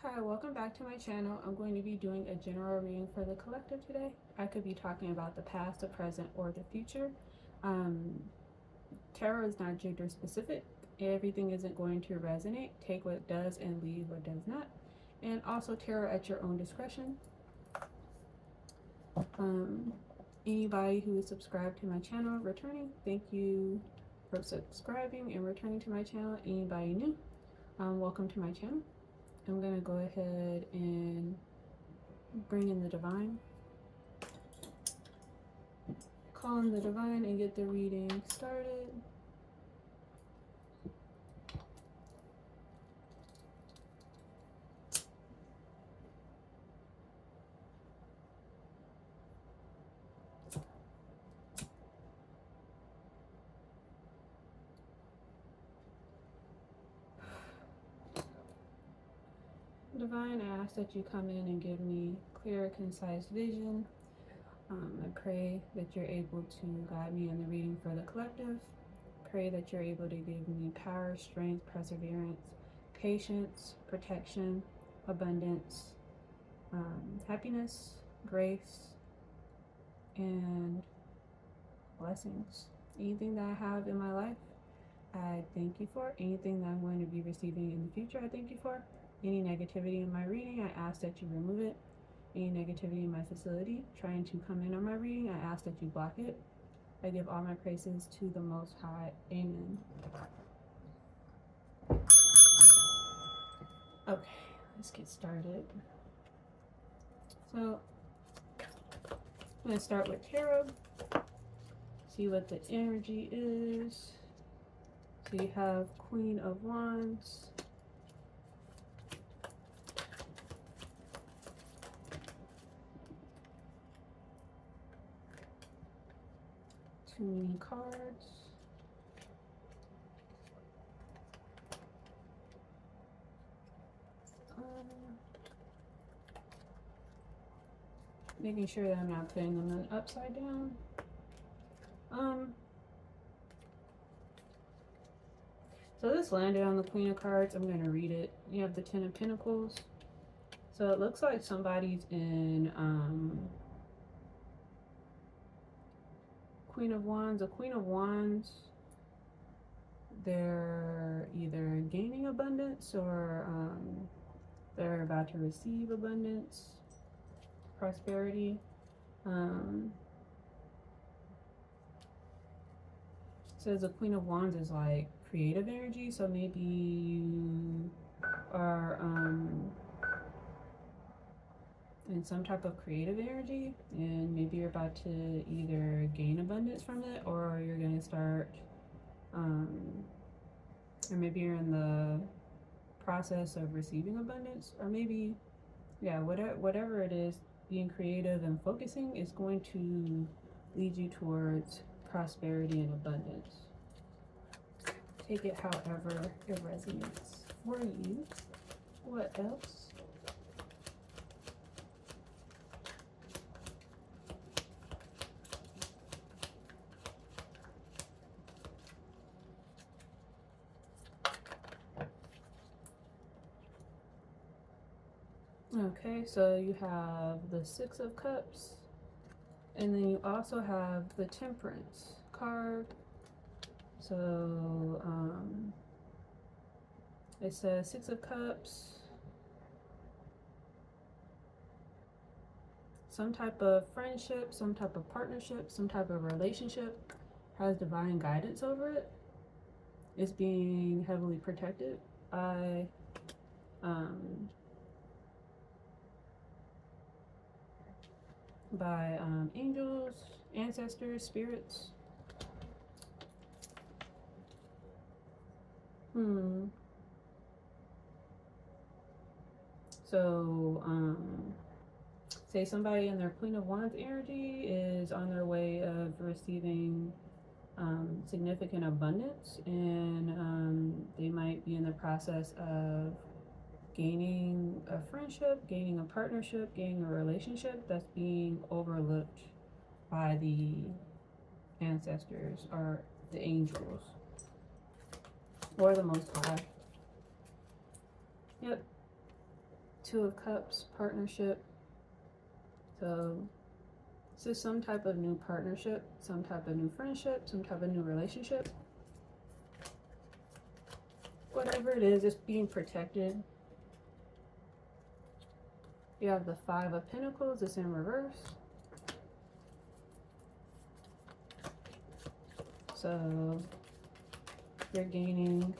Hi, welcome back to my channel. I'm going to be doing a general reading for the collective today. I could be talking about the past, the present, or the future. Um, Tarot is not gender specific. Everything isn't going to resonate. Take what does and leave what does not. And also tarot at your own discretion. Anybody who is subscribed to my channel returning, thank you for subscribing and returning to my channel. Anybody new, welcome to my channel. I'm going to go ahead and bring in the divine, call in the divine, and get the reading started. Divine, I ask that you come in and give me clear, concise vision. I pray that you're able to guide me in the reading for the collective. Pray that you're able to give me power, strength, perseverance, patience, protection, abundance, happiness, grace, and blessings. Anything that I have in my life, I thank you for. Anything that I'm going to be receiving in the future, I thank you for. Any negativity in my reading, I ask that you remove it. Any negativity in my facility trying to come in on my reading, I ask that you block it. I give all my praises to the Most High. Amen. Okay, let's get started. So, I'm going to start with tarot. See what the energy is. So you have Queen of Wands. Too many cards. Making sure that I'm not putting them in upside down. So this landed on the Queen of Cards. I'm going to read it. You have the Ten of Pentacles. So it looks like somebody's in Queen of Wands. A Queen of Wands, they're either gaining abundance or they're about to receive abundance, prosperity. Says the Queen of Wands is like creative energy, so maybe you are in some type of creative energy, and maybe you're about to either gain abundance from it, or you're going to start or maybe you're in the process of receiving abundance, or maybe, yeah, whatever it is, being creative and focusing is going to lead you towards prosperity and abundance. Take it however it resonates for you. What else? Okay, so you have the Six of Cups, and then you also have the Temperance card. So it says Six of Cups, some type of friendship, some type of partnership, some type of relationship has divine guidance over it. It's being heavily protected by angels, ancestors, spirits. So say somebody in their Queen of Wands energy is on their way of receiving significant abundance, and they might be in the process of gaining a friendship, gaining a partnership, gaining a relationship that's being overlooked by the ancestors or the angels or the Most High. Yep. Two of Cups, partnership. So this is some type of new partnership, some type of new friendship, some type of new relationship. Whatever it is, it's being protected. You have the Five of Pentacles, it's in reverse. So you're gaining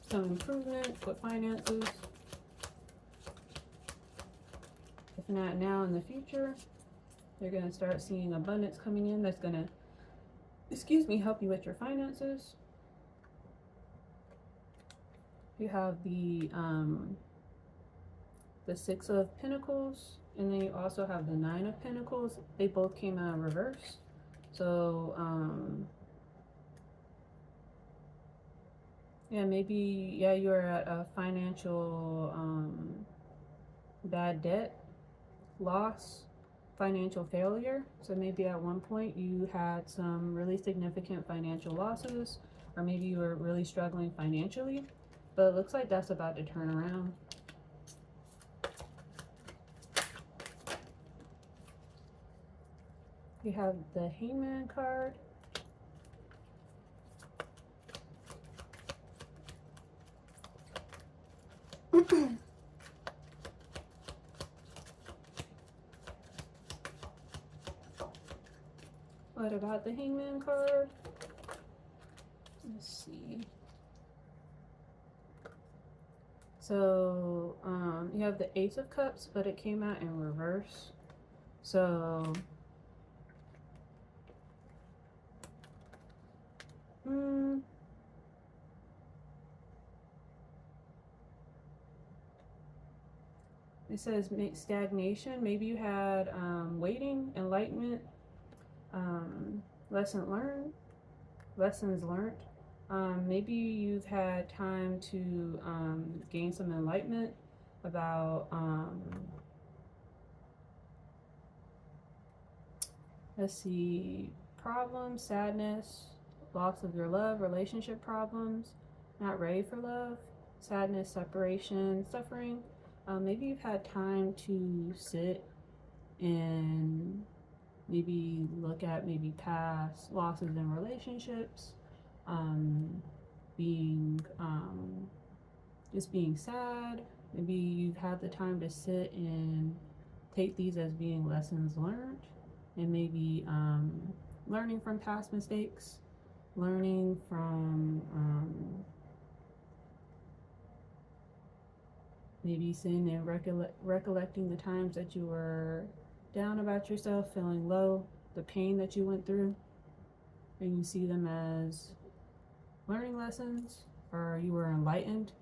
some improvement with finances. If not now, in the future, you're going to start seeing abundance coming in that's going to, help you with your finances. You have the Six of Pentacles, and then you also have the Nine of Pentacles. They both came out in reverse. So, yeah, maybe, yeah, you're at a financial bad debt, loss, financial failure. So maybe at one point you had some really significant financial losses, or maybe you were really struggling financially, but it looks like that's about to turn around. You have the Hangman card. What about the Hangman card? Let's see. So you have the Ace of Cups, but it came out in reverse. So it says stagnation. Maybe you had waiting, enlightenment, lessons learned. Maybe you've had time to gain some enlightenment about let's see, problems, sadness, loss of your love, relationship problems, not ready for love, sadness, separation, suffering. Maybe you've had time to sit and maybe look at maybe past losses in relationships, just being sad. Maybe you've had the time to sit and take these as being lessons learned, and maybe learning from past mistakes, learning from maybe sitting and recollecting the times that you were down about yourself, feeling low, the pain that you went through, and you see them as learning lessons, or you were enlightened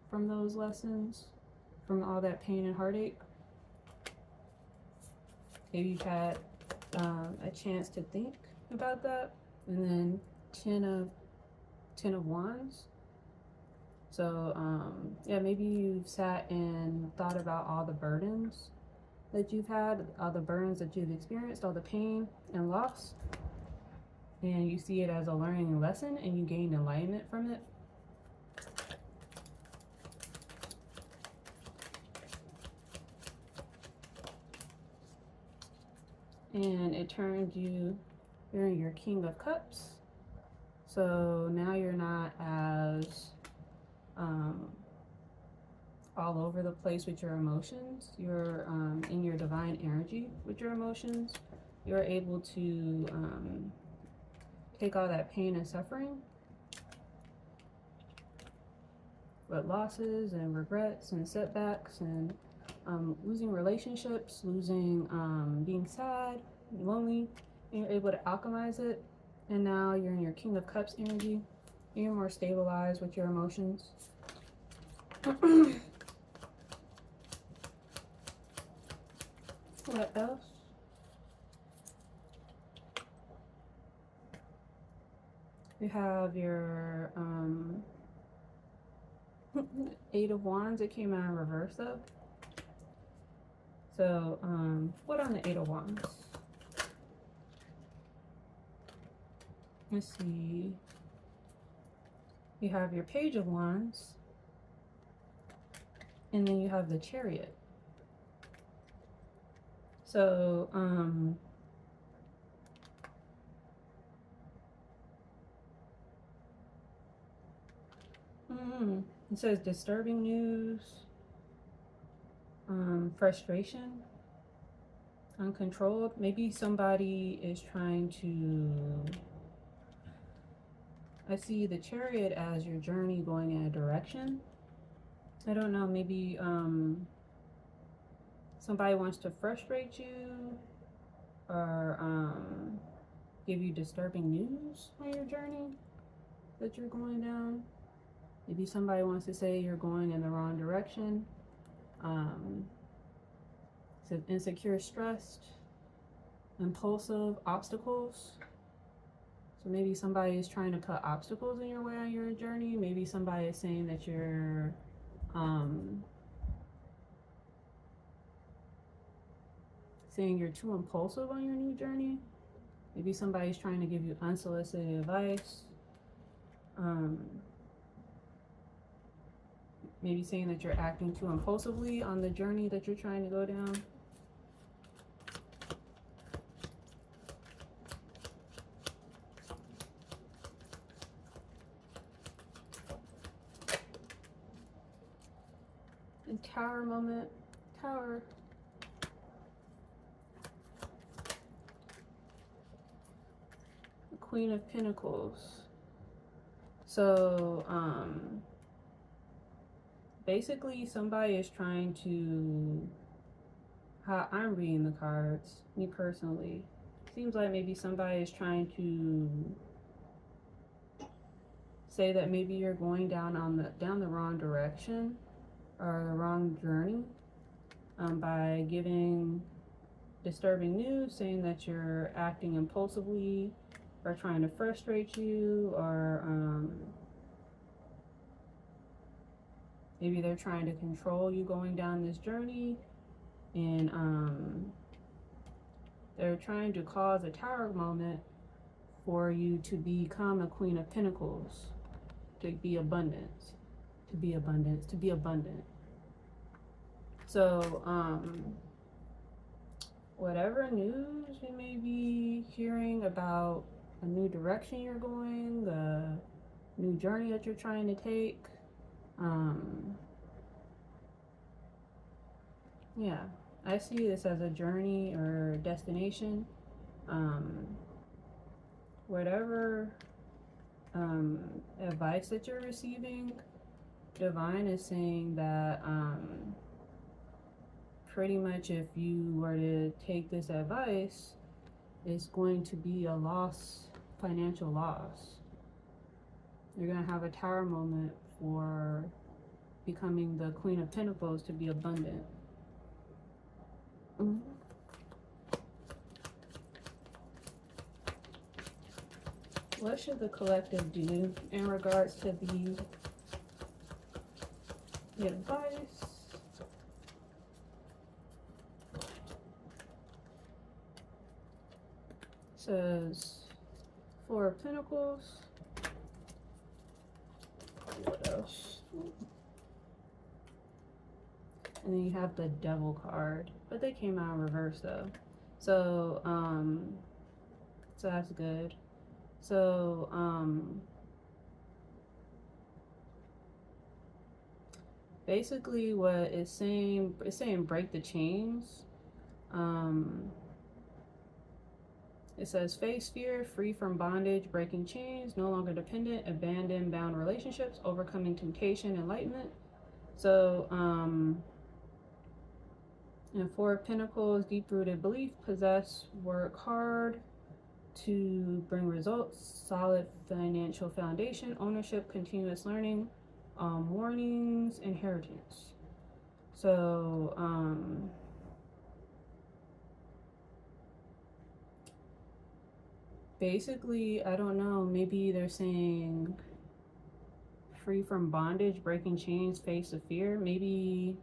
from those lessons, from all that pain and heartache. Maybe you've had a chance to think about that. And then Ten of Wands. So yeah, maybe you've sat and thought about all the burdens that you've had, all the burdens that you've experienced, all the pain and loss, and you see it as a learning lesson, and you gain enlightenment from it. And it turned you, you're your King of Cups. So now you're not as all over the place with your emotions. You're in your divine energy with your emotions. You're able to take all that pain and suffering, with losses and regrets and setbacks and losing relationships, losing, being sad, lonely, and you're able to alchemize it. And now you're in your King of Cups energy. You're more stabilized with your emotions. What else? You have your Eight of Wands. It came out in reverse though. So what on the Eight of Wands? Let's see. You have your Page of Wands, And then you have the Chariot. So, it says disturbing news, frustration, uncontrolled. Maybe somebody is trying to, I see the Chariot as your journey going in a direction. I don't know, maybe somebody wants to frustrate you or give you disturbing news on your journey that you're going down. Maybe somebody wants to say you're going in the wrong direction. So insecure, stressed, impulsive, obstacles. So maybe somebody is trying to put obstacles in your way on your journey. Maybe somebody is saying that you're saying you're too impulsive on your new journey. Maybe somebody's trying to give you unsolicited advice. Maybe saying that you're acting too impulsively on the journey that you're trying to go down. And Tower moment. Tower. The Queen of Pentacles. So, basically somebody is trying to, how I'm reading the cards, me personally, seems like maybe somebody is trying to say that maybe you're going down the wrong direction or the wrong journey, by giving disturbing news, saying that you're acting impulsively or trying to frustrate you, or maybe they're trying to control you going down this journey, and they're trying to cause a Tower moment for you to become a Queen of Pentacles, to be abundant. So, whatever news you may be hearing about a new direction you're going, a new journey that you're trying to take, yeah, I see this as a journey or destination. Whatever advice that you're receiving, Divine is saying that pretty much if you were to take this advice, it's going to be a loss, financial loss. You're going to have a Tower moment for becoming the Queen of Pentacles, to be abundant. What should the collective do in regards to the advice? Says Four of Pentacles. What else? And then you have the Devil card, but they came out in reverse though. So so that's good. So basically what it's saying break the chains. It says face fear, free from bondage, breaking chains, no longer dependent, abandon bound relationships, overcoming temptation, enlightenment. So and Four of Pentacles, deep-rooted belief, possess, work hard to bring results, solid financial foundation, ownership, continuous learning, warnings, inheritance. So basically, I don't know, maybe they're saying free from bondage, breaking chains, face of fear. Maybe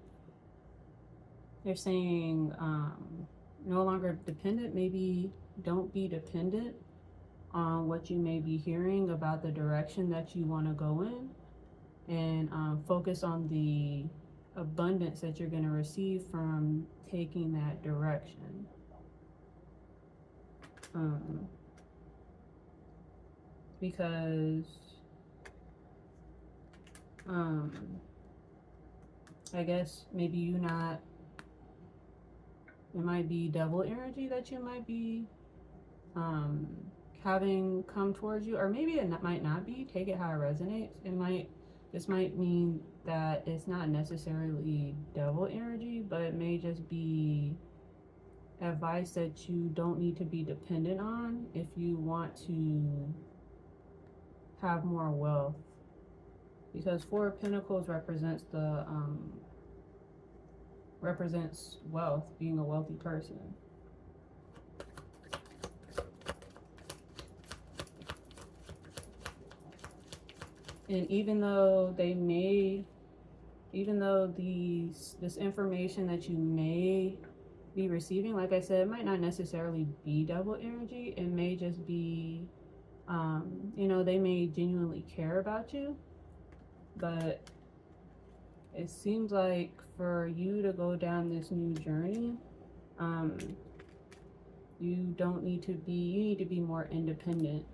they're saying no longer dependent. Maybe don't be dependent on what you may be hearing about the direction that you want to go in, and focus on the abundance that you're going to receive from taking that direction. Because I guess maybe you not, it might be devil energy that you might be having come towards you, or maybe it might not be. Take it how it resonates. This might mean that it's not necessarily devil energy, but it may just be advice that you don't need to be dependent on if you want to have more wealth. Because Four of Pentacles represents represents wealth, being a wealthy person. And even though this information that you may be receiving, like I said, it might not necessarily be devil energy. It may just be, they may genuinely care about you, but it seems like for you to go down this new journey, you need to be more independent.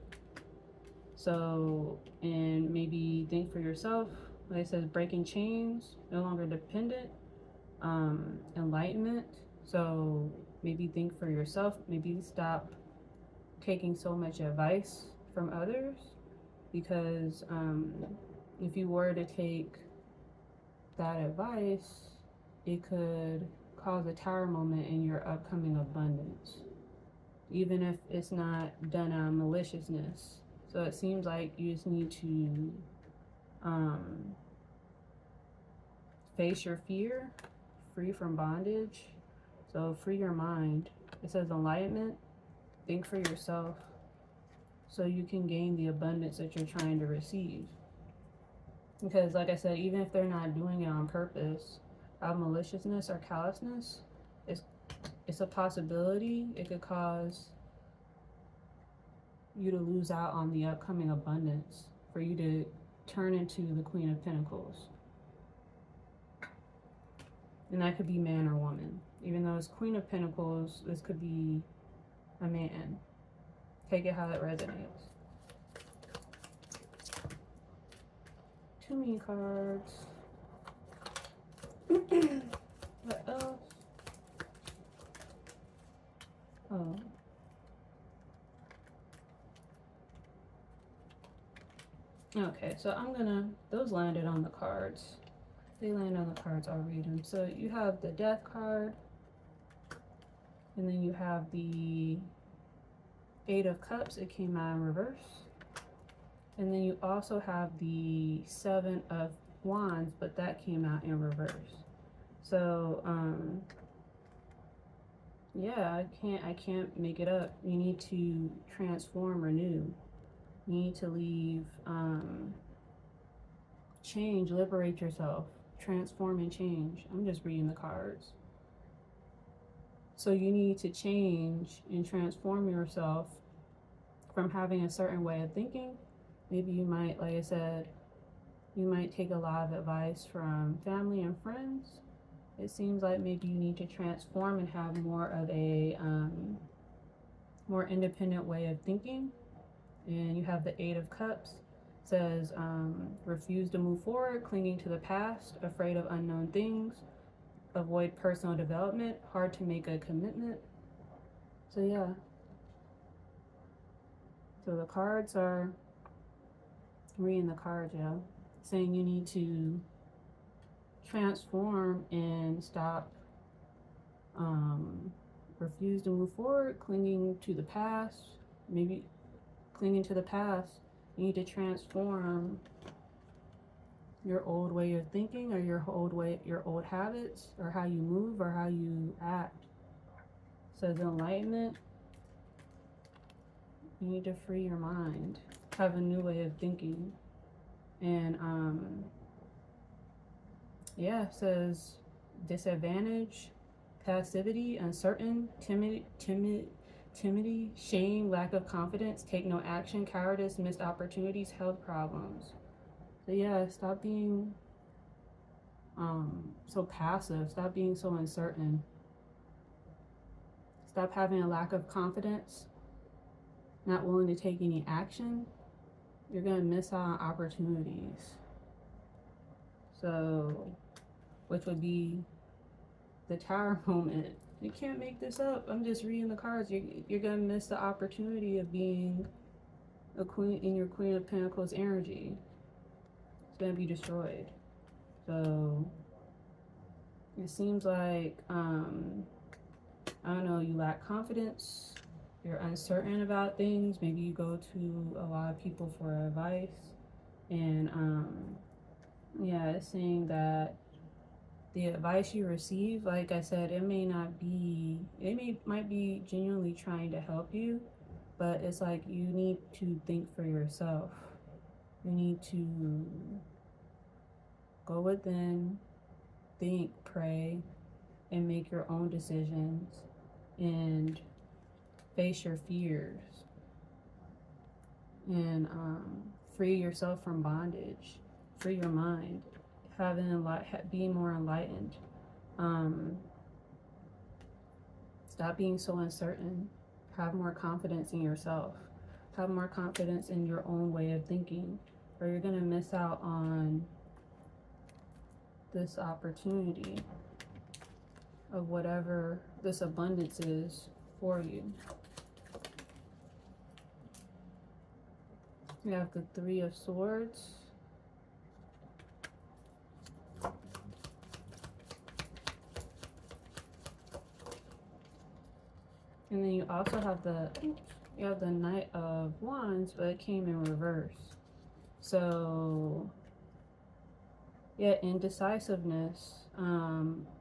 So, and maybe think for yourself, like it says, breaking chains, no longer dependent, enlightenment. So maybe think for yourself, maybe stop taking so much advice from others, because if you were to take that advice, it could cause a tower moment in your upcoming abundance, even if it's not done out of maliciousness. So it seems like you just need to face your fear, free from bondage. So free your mind. It says enlightenment. Think for yourself so you can gain the abundance that you're trying to receive. Because like I said, even if they're not doing it on purpose, out of maliciousness or callousness, it's a possibility. It could cause you to lose out on the upcoming abundance, for you to turn into the Queen of Pentacles. And that could be man or woman. Even though it's Queen of Pentacles, this could be a man. Take it how it resonates. Too many cards. What else? Oh. Okay, so those landed on the cards. They land on the cards, I'll read them. So you have the Death card, and then you have the Eight of Cups. It came out in reverse. And then you also have the Seven of Wands, but that came out in reverse. So, yeah, I can't make it up. You need to transform, renew. You need to leave, change, liberate yourself, transform and change. I'm just reading the cards. So you need to change and transform yourself from having a certain way of thinking. Maybe you might, like I said, you might take a lot of advice from family and friends. It seems like maybe you need to transform and have more of a more independent way of thinking. And you have the Eight of Cups. It says refuse to move forward, clinging to the past, afraid of unknown things, avoid personal development, hard to make a commitment. So yeah. So the cards are, reading the cards, yeah, saying you need to transform and stop, refuse to move forward, clinging to the past. Maybe clinging to the past, you need to transform your old way of thinking, or your old habits, or how you move, or how you act. So the enlightenment, you need to free your mind, have a new way of thinking. And yeah, it says disadvantage, passivity, uncertain, timidity, shame, lack of confidence, take no action, cowardice, missed opportunities, health problems. So yeah, stop being so passive. Stop being so uncertain. Stop having a lack of confidence, not willing to take any action. You're going to miss out on opportunities. So, which would be the Tower moment. You can't make this up. I'm just reading the cards. You're going to miss the opportunity of being a queen in your Queen of Pentacles energy. It's going to be destroyed. So, it seems like, I don't know, you lack confidence. You're uncertain about things. Maybe you go to a lot of people for advice. And, yeah, it's saying that the advice you receive, like I said, it might be genuinely trying to help you, but it's like you need to think for yourself. You need to go within, think, pray, and make your own decisions and face your fears and free yourself from bondage, free your mind, be more enlightened. Stop being so uncertain. Have more confidence in yourself. Have more confidence in your own way of thinking, or you're gonna miss out on this opportunity of whatever this abundance is for you. We have the Three of Swords. And then you also have the Knight of Wands, but it came in reverse. So yeah, indecisiveness,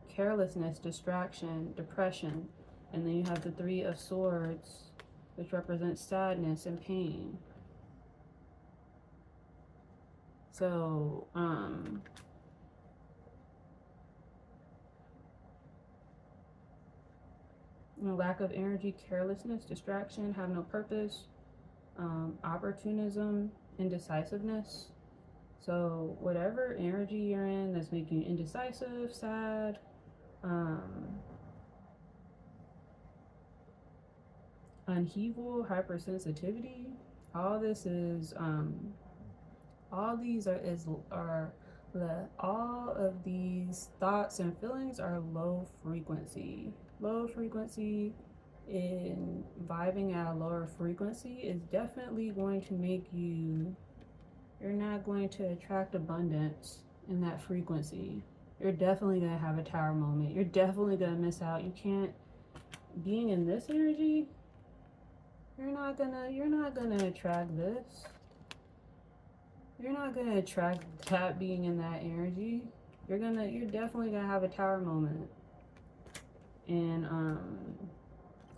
carelessness, distraction, depression. And then you have the Three of Swords, which represents sadness and pain. So, lack of energy, carelessness, distraction, have no purpose, opportunism, indecisiveness. So whatever energy you're in that's making you indecisive, sad, upheaval, hypersensitivity, all this is all of these thoughts and feelings are low frequency. Low frequency, in vibing at a lower frequency is definitely going to make you're not going to attract abundance in that frequency. You're definitely going to have a Tower moment. You're definitely going to miss out. You can't, being in this energy, you're not gonna attract this. You're not gonna attract that being in that energy. You're definitely gonna have a Tower moment. And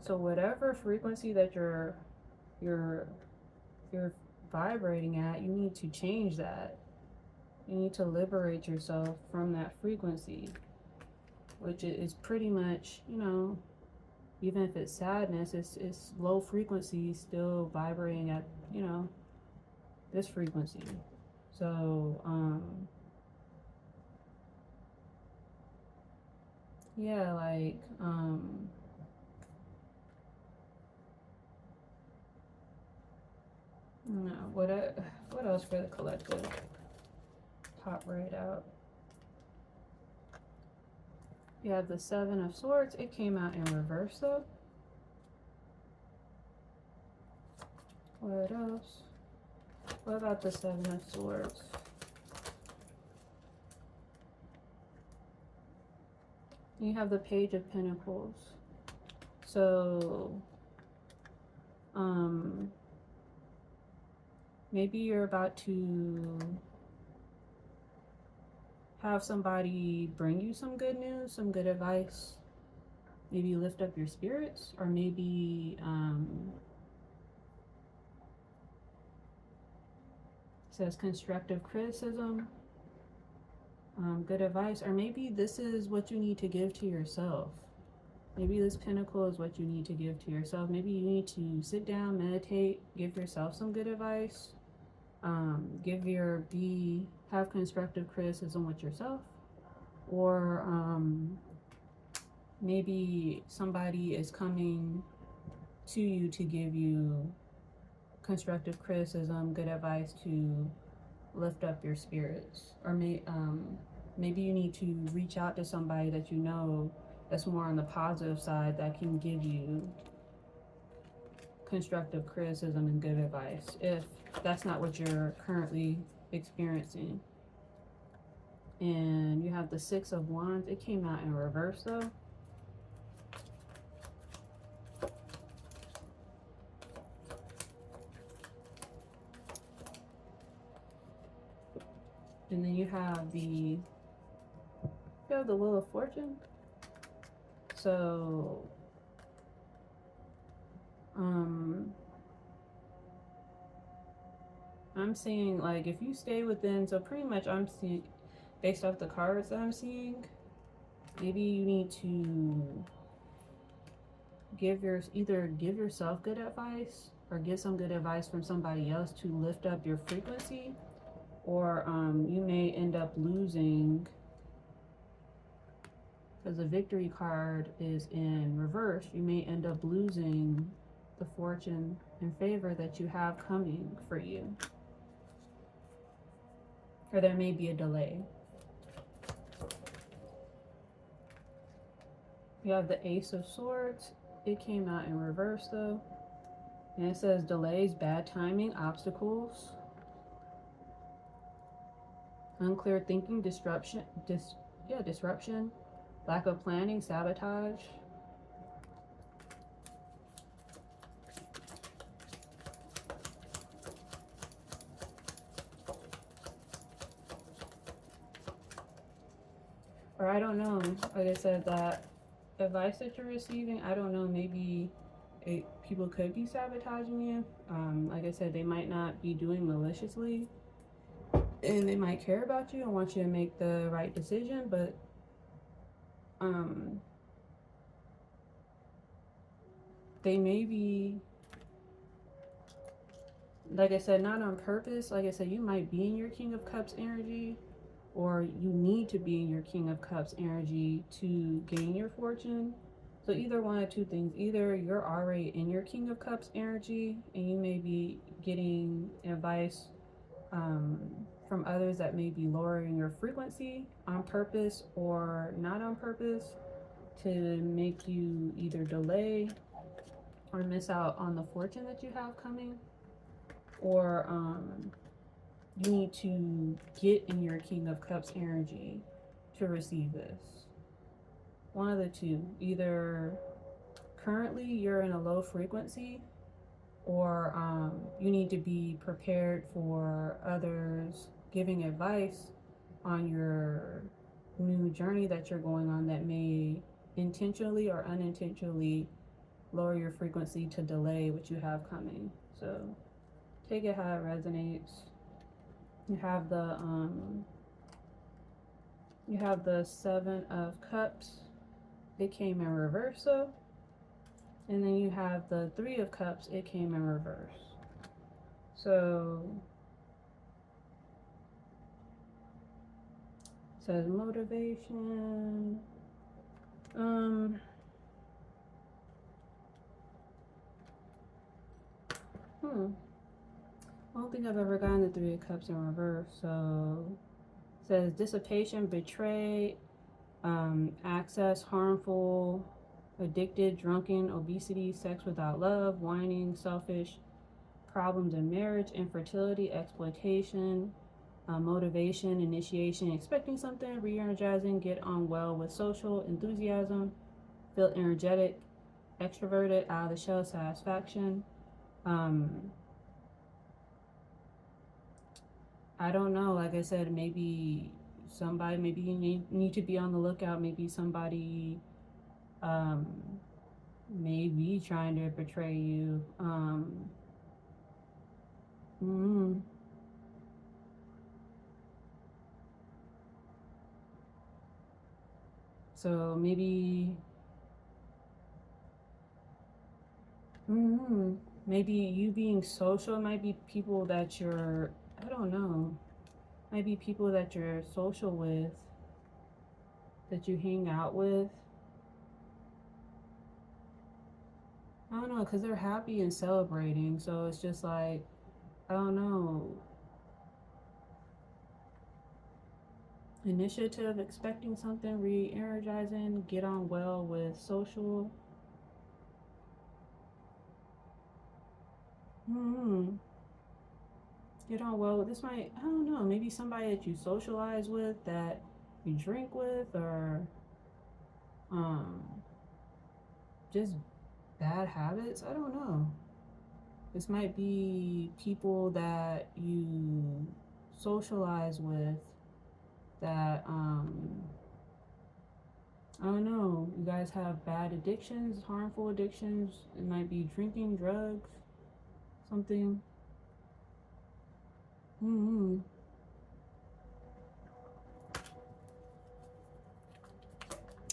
so whatever frequency that you're vibrating at, you need to change that. You need to liberate yourself from that frequency, which is pretty much, even if it's sadness, it's low frequency, still vibrating at, this frequency. So, yeah, like, no, what else for the collective? Pop right out. You have the Seven of Swords. It came out in reverse though. What else? What about the Seven of Swords? You have the Page of Pentacles. So, maybe you're about to have somebody bring you some good news, some good advice. Maybe lift up your spirits, or maybe says constructive criticism, good advice, or maybe this is what you need to give to yourself. Maybe this pentacle is what you need to give to yourself. Maybe you need to sit down, meditate, give yourself some good advice, have constructive criticism with yourself, or maybe somebody is coming to you to give you constructive criticism, good advice to lift up your spirits, or maybe you need to reach out to somebody that you know that's more on the positive side that can give you constructive criticism and good advice if that's not what you're currently experiencing. And you have the Six of Wands. It came out in reverse though. And then you have the Wheel of Fortune. So I'm seeing, like, if you stay within, so pretty much I'm seeing, based off the cards that I'm seeing, maybe you need to either give yourself good advice or get some good advice from somebody else to lift up your frequency, or you may end up losing, because the Victory card is in reverse. You may end up losing the fortune and favor that you have coming for you, or there may be a delay. You have the Ace of Swords. It came out in reverse though, and it says delays, bad timing, obstacles, unclear thinking, disruption, lack of planning, sabotage. Or I don't know, like I said, that advice that you're receiving, I don't know, maybe people could be sabotaging you. Like I said, they might not be doing maliciously, and they might care about you and want you to make the right decision, but they may be, like I said, not on purpose. Like I said, you might be in your King of Cups energy, or you need to be in your King of Cups energy to gain your fortune. So either one of two things. Either you're already in your King of Cups energy and you may be getting advice from others that may be lowering your frequency on purpose or not on purpose to make you either delay or miss out on the fortune that you have coming, or you need to get in your King of Cups energy to receive this. One of the two. Either currently you're in a low frequency, or you need to be prepared for others giving advice on your new journey that you're going on that may intentionally or unintentionally lower your frequency to delay what you have coming. So take it how it resonates. You have the Seven of Cups. It came in reverse though. And then you have the Three of Cups. It came in reverse. So it says motivation. I don't think I've ever gotten the Three of Cups in reverse. So it says dissipation, betray, access, harmful, addicted, drunken, obesity, sex without love, whining, selfish, problems in marriage, infertility, exploitation, motivation, initiation, expecting something, re-energizing, get on well with social, enthusiasm, feel energetic, extroverted, out of the shell, satisfaction. I don't know, like I said, maybe you need to be on the lookout. Maybe somebody may be trying to betray you. So maybe maybe you being social, might be people that I don't know, might be people that you're social with that you hang out with. I don't know, because they're happy and celebrating. So it's just like, I don't know, initiative, expecting something, re energizing, get on well with social. Hmm. Get on well with this might, I don't know, maybe somebody that you socialize with, that you drink with, or um, just bad habits. I don't know. This might be people that you socialize with that I don't know, you guys have bad addictions, harmful addictions. It might be drinking, drugs, something. Mm-hmm.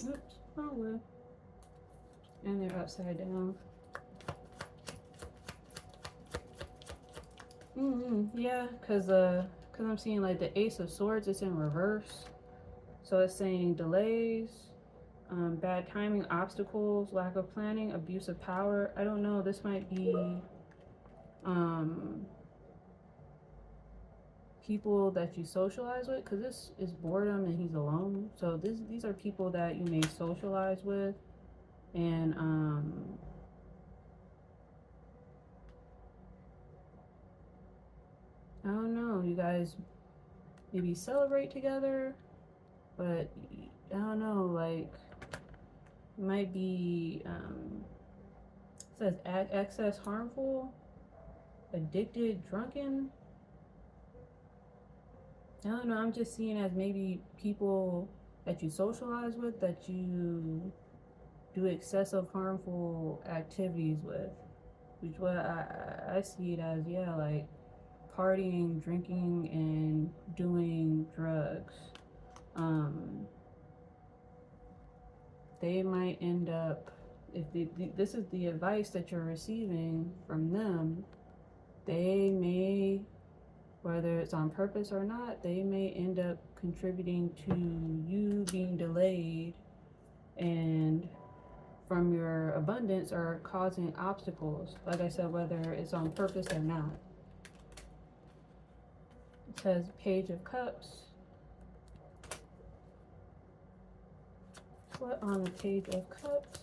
Oops. Oh well. And they're upside down. Mm-hmm. Yeah, cause I'm seeing like the Ace of Swords. It's in reverse, so it's saying delays, bad timing, obstacles, lack of planning, abuse of power. I don't know. This might be um, people that you socialize with, because this is boredom and he's alone. So these are people that you may socialize with, and I don't know. You guys maybe celebrate together, but I don't know. Like, might be says excess, harmful, addicted, drunken. I don't know. I'm just seeing as maybe people that you socialize with, that you do excessive, harmful activities with. Which what I see it as, yeah, like partying, drinking, and doing drugs. Um, they might end up, if this is the advice that you're receiving from them, they may, whether it's on purpose or not, they may end up contributing to you being delayed and from your abundance, or causing obstacles. Like I said, whether it's on purpose or not. It says Page of Cups. What on the Page of Cups?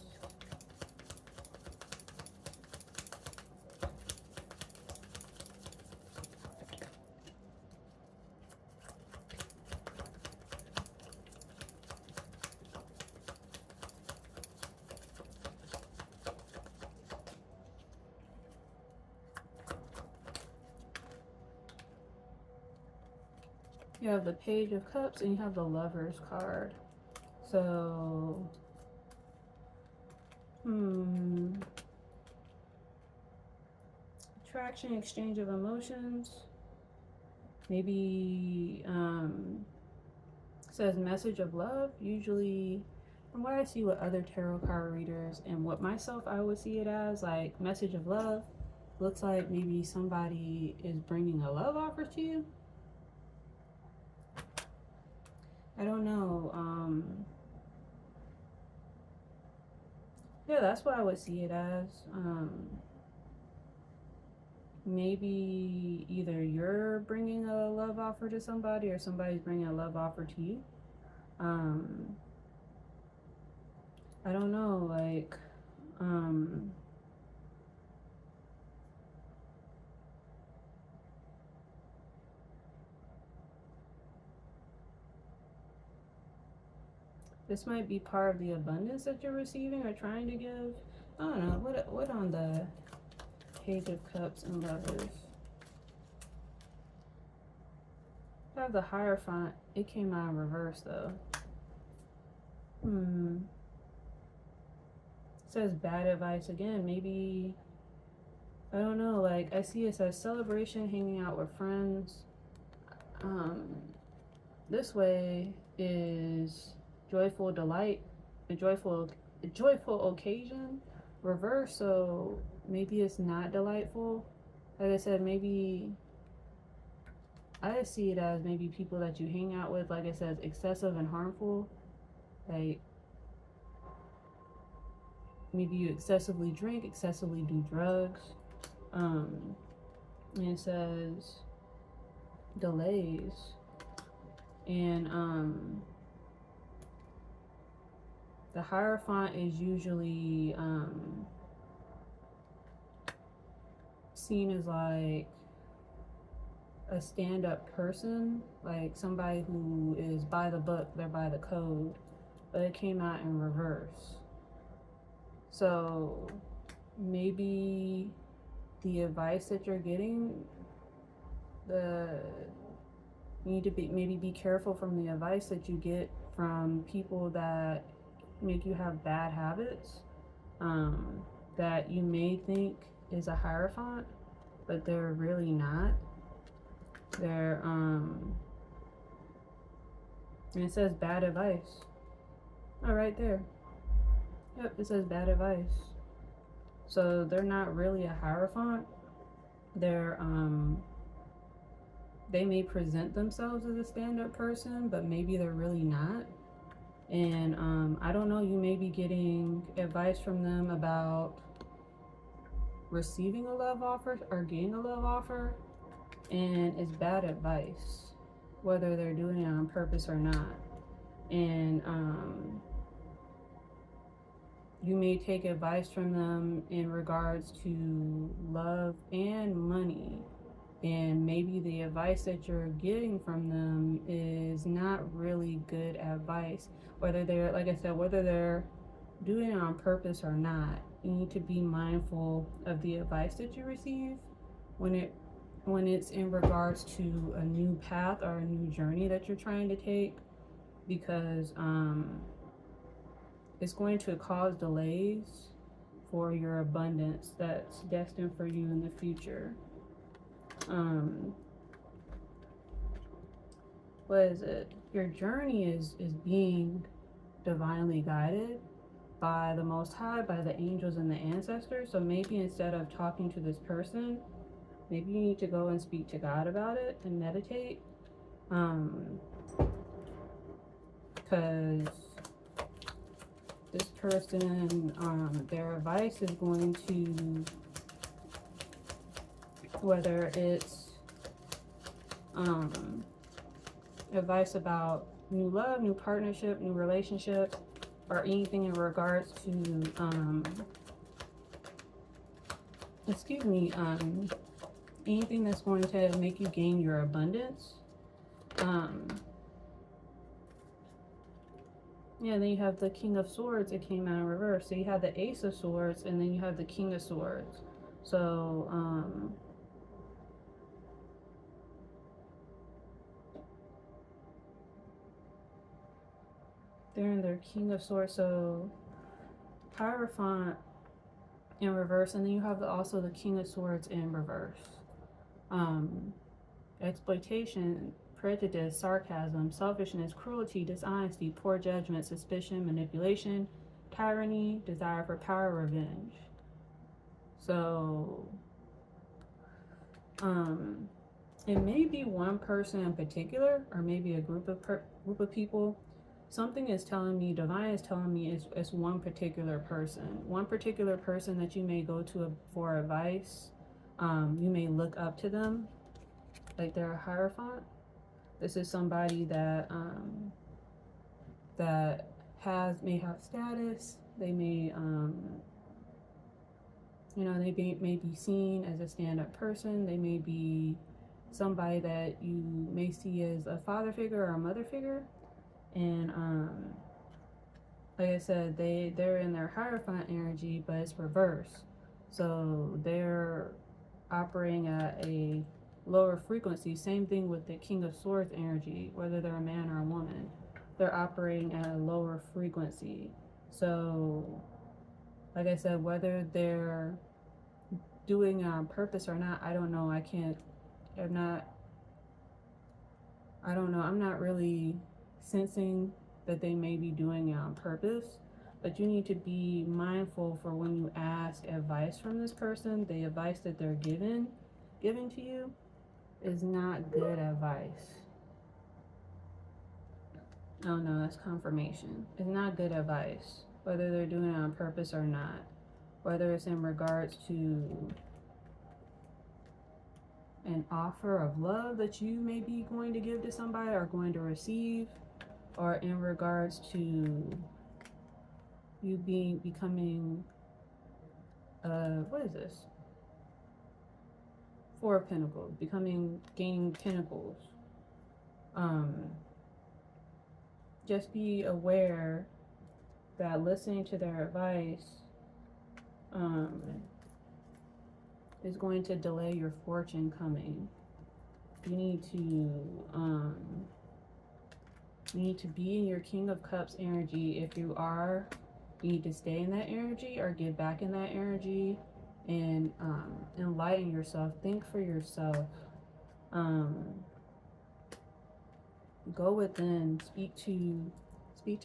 You have the Page of Cups and you have the Lover's card. So, attraction, exchange of emotions. Maybe says message of love. Usually, from what I see with other tarot card readers and what myself I would see it as, like message of love looks like maybe somebody is bringing a love offer to you. I don't know. Yeah, that's what I would see it as. Maybe either you're bringing a love offer to somebody, or somebody's bringing a love offer to you. I don't know, like, this might be part of the abundance that you're receiving or trying to give. I don't know. What on the Page of Cups and Lovers? I have the Hierophant. It came out in reverse though. It says bad advice again. Maybe, I don't know. Like, I see it says celebration, hanging out with friends. This way is joyful delight, a joyful occasion. Reverse, so maybe it's not delightful. Like I said, maybe I see it as maybe people that you hang out with, like it says, excessive and harmful. Like, maybe you excessively drink, excessively do drugs. And it says delays. And the Hierophant is usually seen as like a stand-up person, like somebody who is by the book, they're by the code, but it came out in reverse. So maybe the advice that you're getting, you need to maybe be careful from the advice that you get from people that make you have bad habits, that you may think is a Hierophant, but they're really not. They're and it says bad advice. Oh, right there. Yep, it says bad advice. So they're not really a Hierophant. They're they may present themselves as a stand-up person, but maybe they're really not. And I don't know, you may be getting advice from them about receiving a love offer or getting a love offer, and it's bad advice, whether they're doing it on purpose or not. And you may take advice from them in regards to love and money, and maybe the advice that you're getting from them is not really good advice, whether they're, like I said, whether they're doing it on purpose or not. You need to be mindful of the advice that you receive when it's in regards to a new path or a new journey that you're trying to take, because it's going to cause delays for your abundance that's destined for you in the future. What is it? Your journey is being divinely guided by the Most High, by the angels and the ancestors. So maybe instead of talking to this person, maybe you need to go and speak to God about it and meditate. Because this person, their advice is going to, whether it's advice about new love, new partnership, new relationship, or anything in regards to anything that's going to make you gain your abundance. Yeah, then you have the King of Swords. It came out in reverse. So you have the Ace of Swords, and then you have the King of Swords. So they're in their King of Swords. So Hierophant in reverse, and then you have also the King of Swords in reverse. Exploitation, prejudice, sarcasm, selfishness, cruelty, dishonesty, poor judgment, suspicion, manipulation, tyranny, desire for power, revenge. So it may be one person in particular, or maybe a group of people. Something is telling me, divine is telling me, it's one particular person that you may go to for advice. You may look up to them like they're a Hierophant. This is somebody that may have status. They may may be seen as a stand-up person. They may be somebody that you may see as a father figure or a mother figure. And like I said, they're in their Hierophant energy, but it's reverse. So they're operating at a lower frequency. Same thing with the King of Swords energy, whether they're a man or a woman. They're operating at a lower frequency. So like I said, whether they're doing it on purpose or not, I don't know. I'm not really sensing that they may be doing it on purpose, but you need to be mindful for when you ask advice from this person. The advice that they're giving to you is not good advice. Oh no, that's confirmation. It's not good advice, whether they're doing it on purpose or not. Whether it's in regards to an offer of love that you may be going to give to somebody or going to receive, or in regards to you becoming what is this? Four of Pentacles, gaining pinnacles. Just be aware that listening to their advice is going to delay your fortune coming. You need to be in your King of Cups energy. If you are, you need to stay in that energy or get back in that energy and enlighten yourself. Think for yourself. Go within. Speak to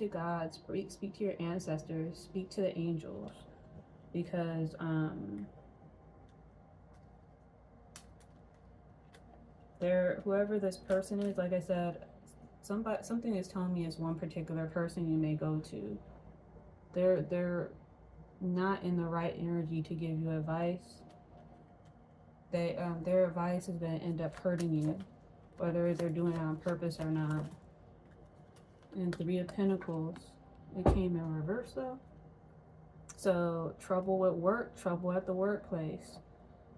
God. Speak to your ancestors. Speak to the angels, because whoever this person is, like I said, something is telling me it's one particular person you may go to. They're not in the right energy to give you advice. Their advice is going to end up hurting you, whether they're doing it on purpose or not. And Three of Pentacles, it came in reverse though. So trouble with work, trouble at the workplace.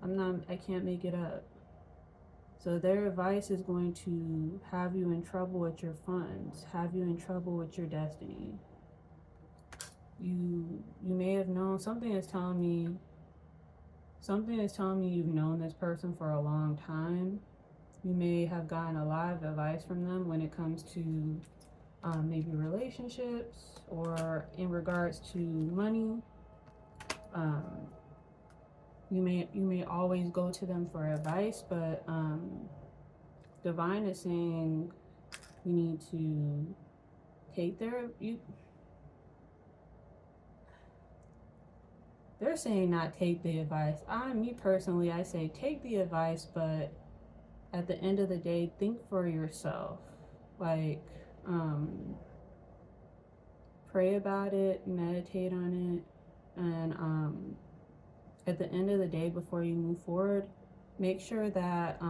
I can't make it up. So their advice is going to have you in trouble with your funds, have you in trouble with your destiny. You may have known, something is telling me you've known this person for a long time. You may have gotten a lot of advice from them when it comes to maybe relationships or in regards to money. You may always go to them for advice, but Divine is saying you need to take they're saying not take the advice. Me personally, I say take the advice, but at the end of the day, think for yourself. Like, pray about it, meditate on it, and at the end of the day, before you move forward, make sure that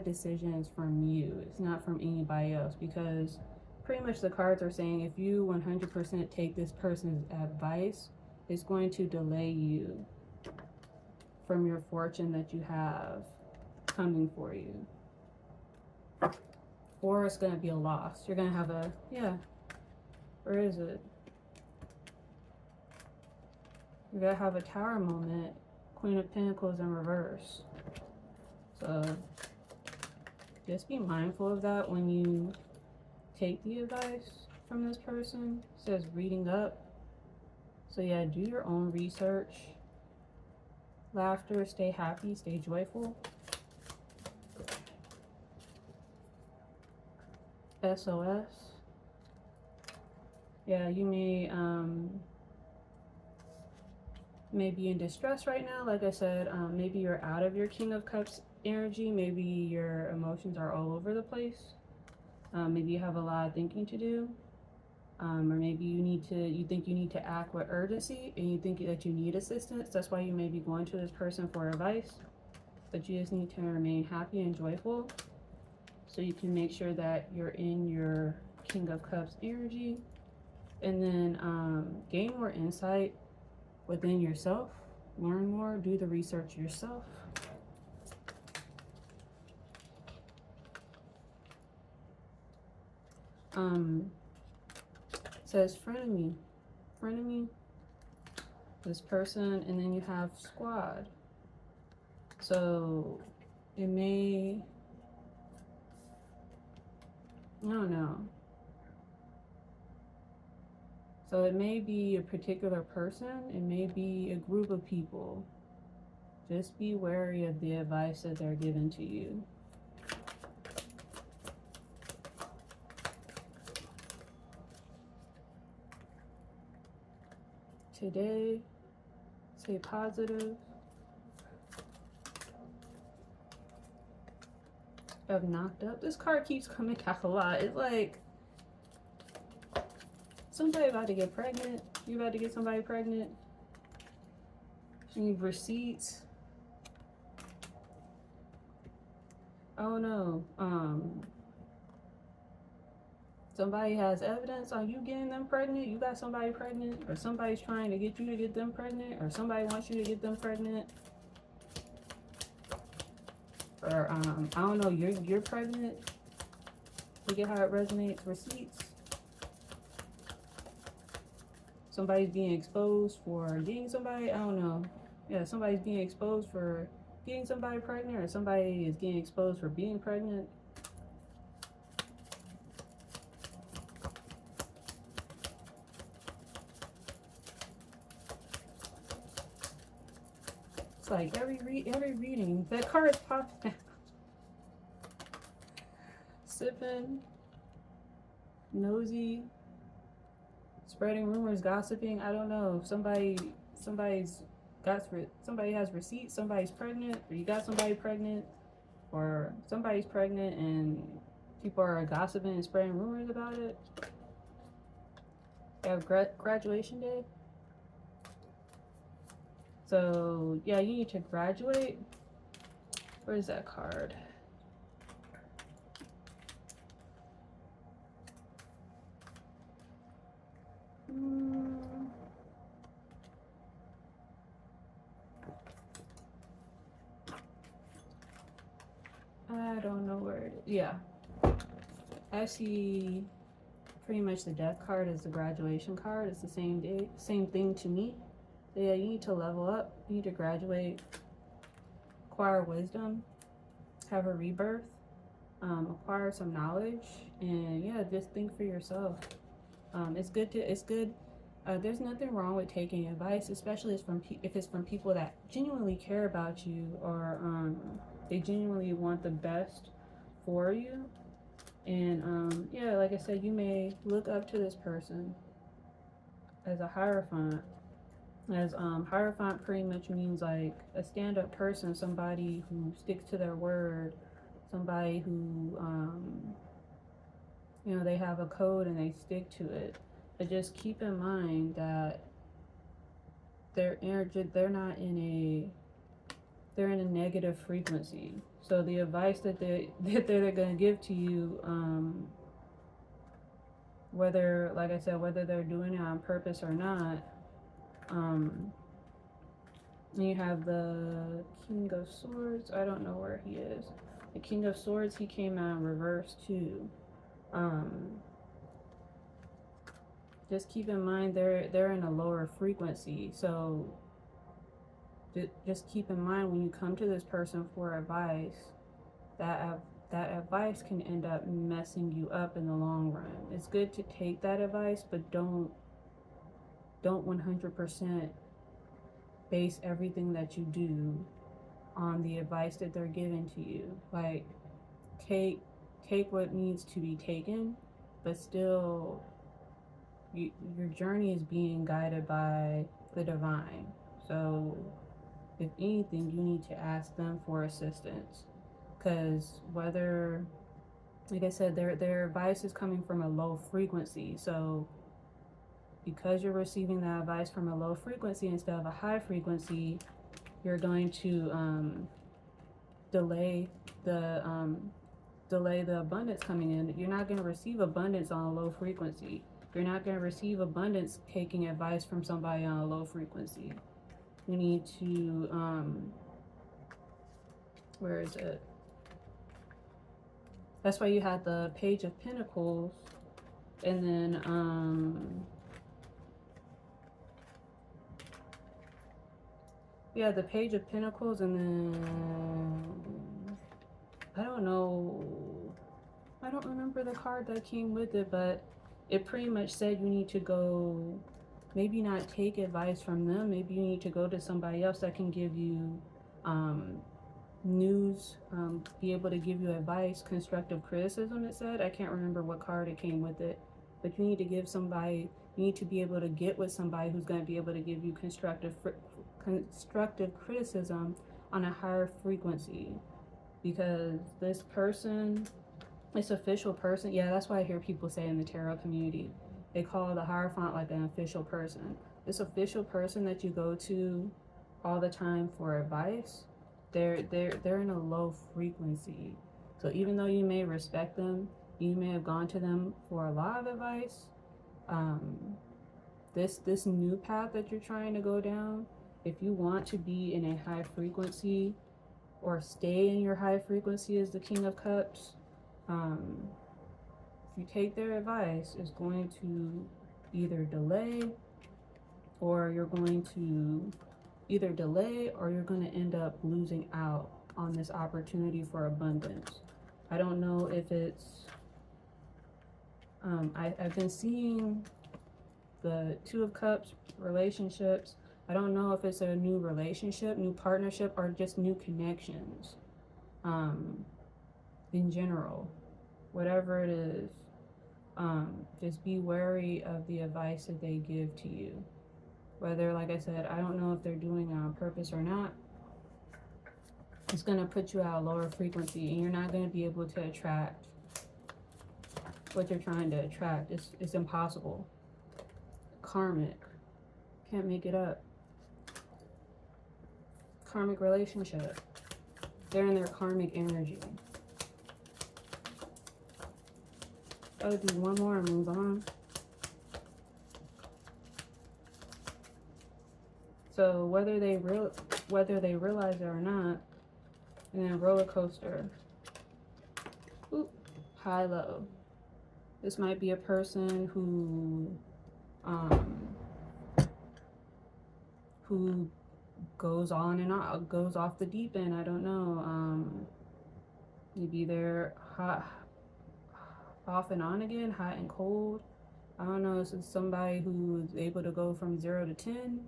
decision is from you. It's not from anybody else, because pretty much the cards are saying if you 100% take this person's advice, it's going to delay you from your fortune that you have coming for you. Or it's going to be a loss. You're going to have where is it? You're going to have a Tower moment, Queen of Pentacles in reverse. So just be mindful of that when you take the advice from this person. It says reading up. So yeah, do your own research. Laughter, stay happy, stay joyful. SOS. Yeah, you may be in distress right now. Like I said, maybe you're out of your King of Cups energy. Maybe your emotions are all over the place. Maybe you have a lot of thinking to do. Or maybe you think you need to act with urgency and you think that you need assistance. That's why you may be going to this person for advice. But you just need to remain happy and joyful, so you can make sure that you're in your King of Cups energy. And then gain more insight within yourself. Learn more, do the research yourself. It says frenemy, this person, and then you have squad. So it may, I don't know. So it may be a particular person, it may be a group of people. Just be wary of the advice that they're giving to you. Today, stay positive. of knocked up. This card keeps coming out a lot. It's like somebody about to get pregnant. You about to get somebody pregnant. You need receipts. Oh no. Somebody has evidence on you getting them pregnant. You got somebody pregnant, or somebody's trying to get you to get them pregnant, or somebody wants you to get them pregnant. Or I don't know, you're pregnant. Look at how it resonates. Receipts. Somebody's being exposed for getting somebody, I don't know. Yeah, somebody's being exposed for getting somebody pregnant, or somebody is getting exposed for being pregnant. It's like every reading, that card is popping. Sipping, nosy, spreading rumors, gossiping. I don't know. Somebody has receipts. Somebody's pregnant, or you got somebody pregnant, or somebody's pregnant, and people are gossiping and spreading rumors about it. They have graduation day. So yeah, you need to graduate. Where's that card? I don't know where it is. Yeah. I see pretty much the death card as the graduation card. It's the same thing to me. So yeah, you need to level up. You need to graduate, acquire wisdom, have a rebirth, acquire some knowledge, and yeah, just think for yourself. It's good. There's nothing wrong with taking advice, especially if it's from people that genuinely care about you, or they genuinely want the best for you. And yeah, like I said, you may look up to this person as a Hierophant. As Hierophant pretty much means like a stand-up person, somebody who sticks to their word, somebody who you know, they have a code and they stick to it. But just keep in mind that they're in a negative frequency. So the advice that they're gonna give to you, whether, like I said, whether they're doing it on purpose or not, you have the King of Swords. I don't know where he is. The King of Swords, he came out in reverse too. Just keep in mind they're in a lower frequency. So just keep in mind when you come to this person for advice, that advice can end up messing you up in the long run. It's good to take that advice, but don't 100% base everything that you do on the advice that they're giving to you. Like, take what needs to be taken, but still your journey is being guided by the divine. So if anything, you need to ask them for assistance, because whether, like I said, their advice is coming from a low frequency. So because you're receiving that advice from a low frequency instead of a high frequency, you're going to delay the abundance coming in. You're not going to receive abundance on a low frequency. You're not going to receive abundance taking advice from somebody on a low frequency. You need to where is it? That's why you had the Page of Pentacles, and then yeah, the Page of Pentacles, and then I don't remember the card that came with it, but it pretty much said you need to go, maybe not take advice from them, maybe you need to go to somebody else that can give you news, be able to give you advice, constructive criticism, it said. I can't remember what card it came with it, but you need to be able to get with somebody who's going to be able to give you constructive criticism on a higher frequency. because this person, this official person, yeah, that's why I hear people say in the tarot community, they call the Hierophant like an official person. This official person that you go to all the time for advice, they're in a low frequency. So even though you may respect them, you may have gone to them for a lot of advice. This new path that you're trying to go down, if you want to be in a high frequency or stay in your high frequency as the King of Cups, if you take their advice, it's going to either delay or you're going to end up losing out on this opportunity for abundance. I don't know if it's I've been seeing the Two of Cups relationships. I don't know if it's a new relationship, new partnership, or just new connections in general. Whatever it is, just be wary of the advice that they give to you. Whether, like I said, I don't know if they're doing it on purpose or not. It's going to put you at a lower frequency, and you're not going to be able to attract what you're trying to attract. It's impossible. Karmic. Can't make it up. Karmic relationship. They're in their karmic energy. I'll do one more and move on. So whether they realize it or not, and then roller coaster. Oop, high low. This might be a person who goes on and on, goes off the deep end. I don't know. Maybe they're hot, off and on again, hot and cold. I don't know. This is somebody who is able to go from 0 to 10,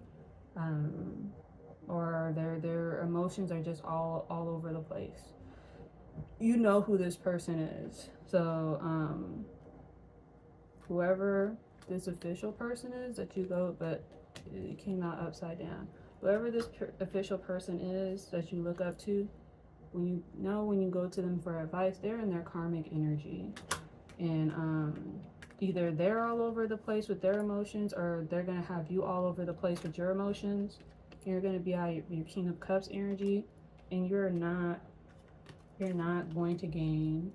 or their emotions are just all over the place. You know who this person is. So whoever this official person is that you go, but it came out upside down. Whoever this official person is that you look up to, when you go to them for advice, they're in their karmic energy. And either they're all over the place with their emotions, or they're going to have you all over the place with your emotions. You're going to be out your King of Cups energy, and you're not going to gain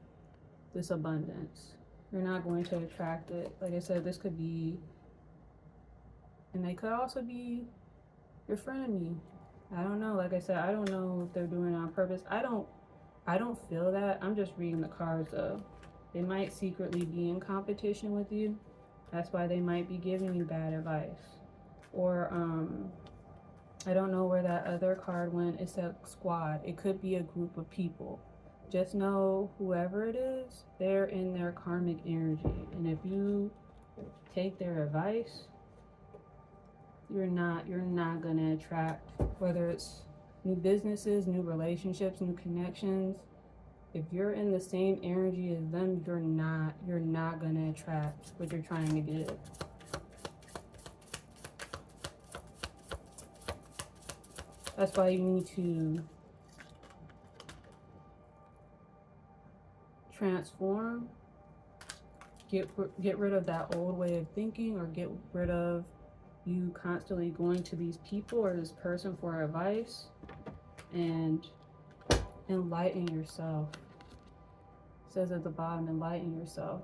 this abundance. You're not going to attract it. Like I said, this could be, and they could also be your frenemy. I don't know. Like I said, I don't know if they're doing it on purpose. I don't feel that. I'm just reading the cards though. They might secretly be in competition with you. That's why they might be giving you bad advice. Or I don't know where that other card went. It's a squad. It could be a group of people. Just know whoever it is, they're in their karmic energy. And if you take their advice, you're not gonna attract, whether it's new businesses, new relationships, new connections. If you're in the same energy as them, you're not gonna attract what you're trying to get. That's why you need to transform, get rid of that old way of thinking, or get rid of you constantly going to these people or this person for advice, and enlighten yourself. It says at the bottom, enlighten yourself.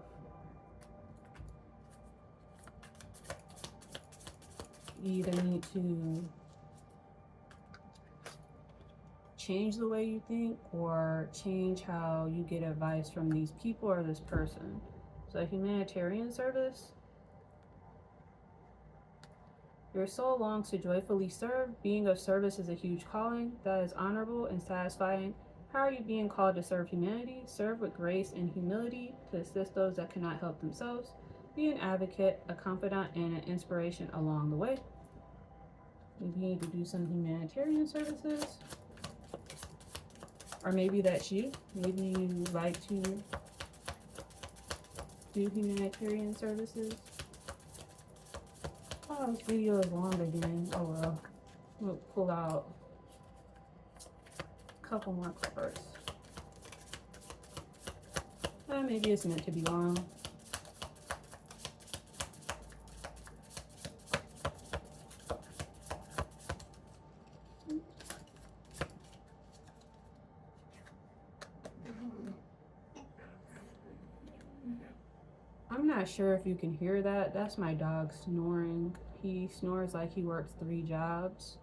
You either need to change the way you think, or change how you get advice from these people or this person. So humanitarian service. Your soul longs to joyfully serve. Being of service is a huge calling that is honorable and satisfying. How are you being called to serve humanity? Serve with grace and humility to assist those that cannot help themselves. Be an advocate, a confidant, and an inspiration along the way. Maybe you need to do some humanitarian services. Or maybe that's you. Maybe you like to do humanitarian services. Oh, this video is long again. Oh well. We'll pull out a couple more cards. Maybe it's meant to be long. I'm not sure if you can hear that. That's my dog snoring. He snores like he works 3 jobs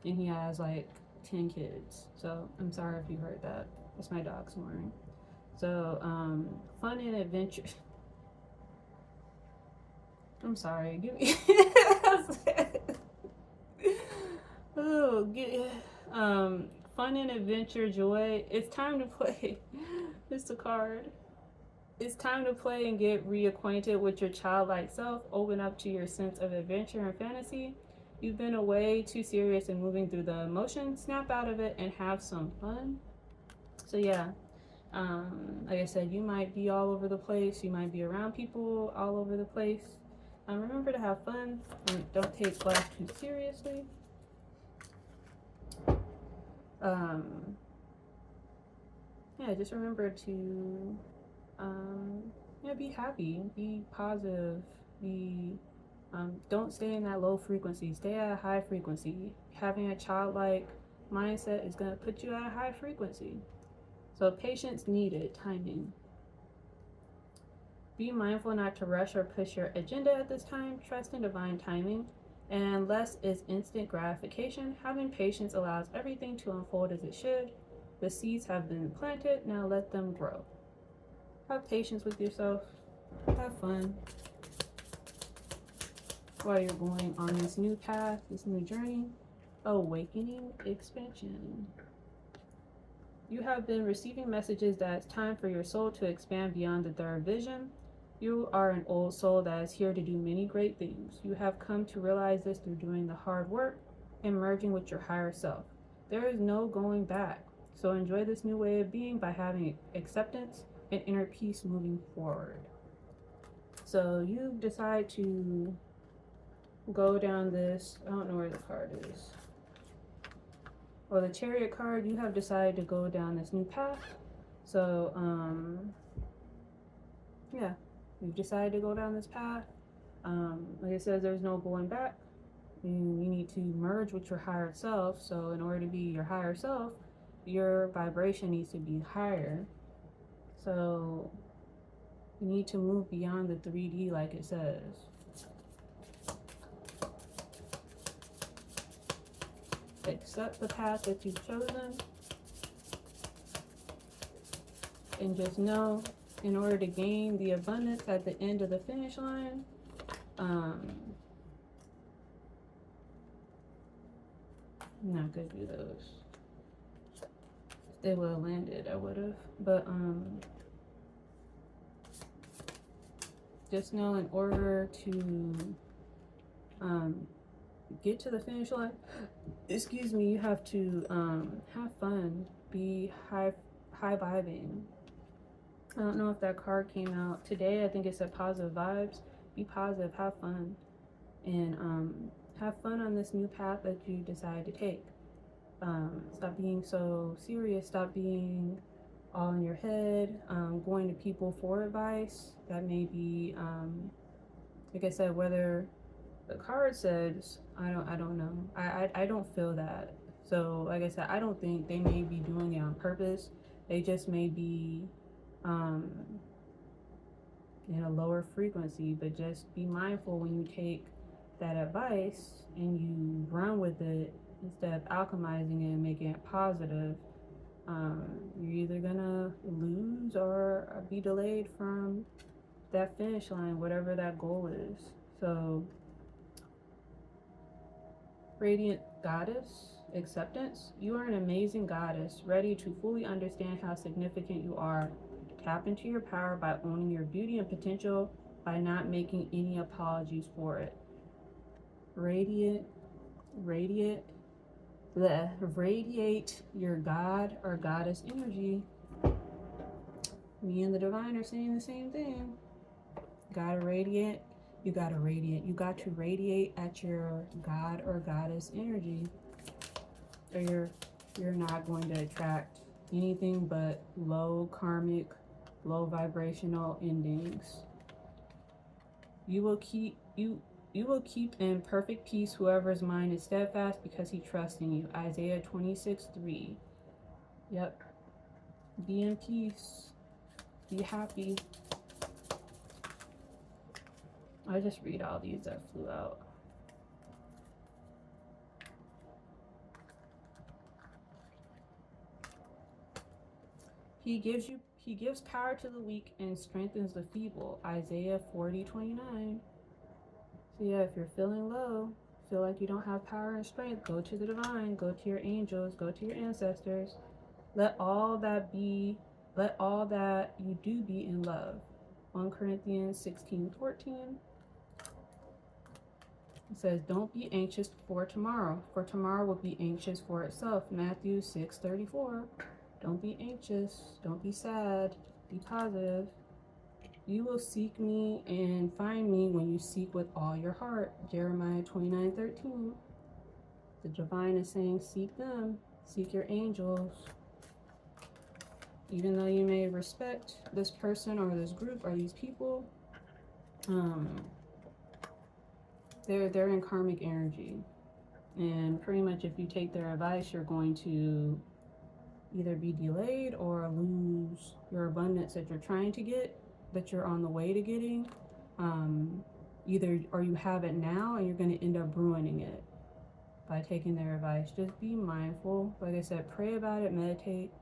and he has like 10 kids. So I'm sorry if you heard that. That's my dog snoring. So, fun and adventure. I'm sorry. Give me. Oh, fun and adventure, joy. It's time to play. It's the card. It's time to play and get reacquainted with your childlike self. Open up to your sense of adventure and fantasy. You've been away too serious and moving through the emotions. Snap out of it and have some fun. So yeah, like I said, you might be all over the place. You might be around people all over the place. Remember to have fun and don't take life too seriously. Yeah, just remember to be happy, be positive, don't stay in that low frequency, stay at a high frequency. Having a childlike mindset is going to put you at a high frequency. So patience needed, timing. Be mindful not to rush or push your agenda at this time. Trust in divine timing. And unless it's instant gratification, having patience allows everything to unfold as it should. The seeds have been planted, now let them grow. Have patience with yourself. Have fun while you're going on this new path, this new journey. Awakening, expansion. You have been receiving messages that it's time for your soul to expand beyond the third vision. You are an old soul that is here to do many great things. You have come to realize this through doing the hard work and merging with your higher self. There is no going back. So enjoy this new way of being by having acceptance and inner peace moving forward. So you decide to go down this, I don't know where the card is. Well, the Chariot card, you have decided to go down this new path. So, yeah, you've decided to go down this path. Like I said, there's no going back. You need to merge with your higher self. So in order to be your higher self, your vibration needs to be higher. So you need to move beyond the 3D like it says. Accept the path that you've chosen. And just know, in order to gain the abundance at the end of the finish line, I'm not gonna do those. If they would have landed, I would have. But just know, in order to get to the finish line, excuse me, you have to have fun, be high vibing. I don't know if that card came out today. I think it said positive vibes. Be positive, have fun, and have fun on this new path that you decide to take. Stop being so serious. Stop being all in your head. Going to people for advice. That may be, like I said, whether the card says, I don't know. I don't feel that. So like I said, I don't think they may be doing it on purpose. They just may be in a lower frequency, but just be mindful when you take that advice and you run with it instead of alchemizing it and making it positive. You're either gonna lose or be delayed from that finish line, whatever that goal is. So Radiant Goddess, acceptance. You are an amazing goddess, ready to fully understand how significant you are. Tap into your power by owning your beauty and potential, by not making any apologies for it. Radiate your God or goddess energy. Me and the divine are saying the same thing. Gotta radiate. You got to radiate at your God or goddess energy, or you're not going to attract anything but low karmic low vibrational endings. You will keep in perfect peace whoever's mind is steadfast because he trusts in you. Isaiah 26:3. Yep. Be in peace. Be happy. I just read all these that flew out. He gives power to the weak and strengthens the feeble. Isaiah 40:29. So yeah, if you're feeling low, feel like you don't have power and strength, go to the divine, go to your angels, go to your ancestors. Let all that you do be in love. 1 Corinthians 16:14. It says, don't be anxious for tomorrow will be anxious for itself. Matthew 6:34. Don't be anxious. Don't be sad. Be positive. You will seek me and find me when you seek with all your heart. Jeremiah 29:13. The divine is saying, seek them. Seek your angels. Even though you may respect this person or this group or these people, they're in karmic energy. And pretty much if you take their advice, you're going to either be delayed or lose your abundance that you're trying to get, that you're on the way to getting. Or you have it now and you're going to end up ruining it by taking their advice. Just be mindful. Like I said, pray about it, meditate.